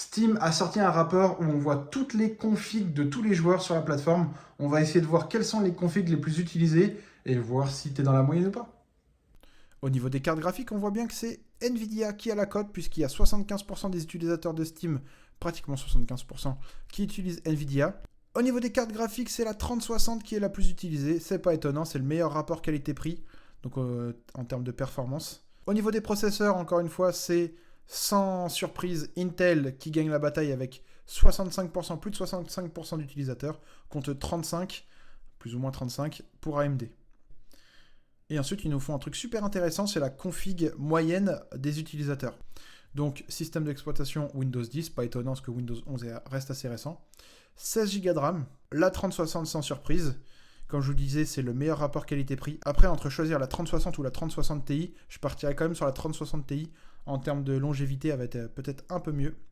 Steam a sorti un rapport où on voit toutes les configs de tous les joueurs sur la plateforme. On va essayer de voir quelles sont les configs les plus utilisées et voir si tu es dans la moyenne ou pas. Au niveau des cartes graphiques, on voit bien que c'est Nvidia qui a la cote, puisqu'il y a 75% des utilisateurs de Steam, pratiquement 75%, qui utilisent Nvidia. Au niveau des cartes graphiques, c'est la 3060 qui est la plus utilisée. C'est pas étonnant, c'est le meilleur rapport qualité-prix, donc en termes de performance. Au niveau des processeurs, encore une fois, c'est sans surprise Intel qui gagne la bataille avec 65%, plus de 65% d'utilisateurs, contre 35, plus ou moins 35 pour AMD. Et ensuite, ils nous font un truc super intéressant, c'est la config moyenne des utilisateurs. Donc, système d'exploitation Windows 10, pas étonnant parce que Windows 11 reste assez récent. 16 Go de RAM, la 3060 sans surprise. Comme je vous disais, c'est le meilleur rapport qualité-prix. Après, entre choisir la 3060 ou la 3060 Ti, je partirais quand même sur la 3060 Ti. En termes de longévité, elle va être peut-être un peu mieux.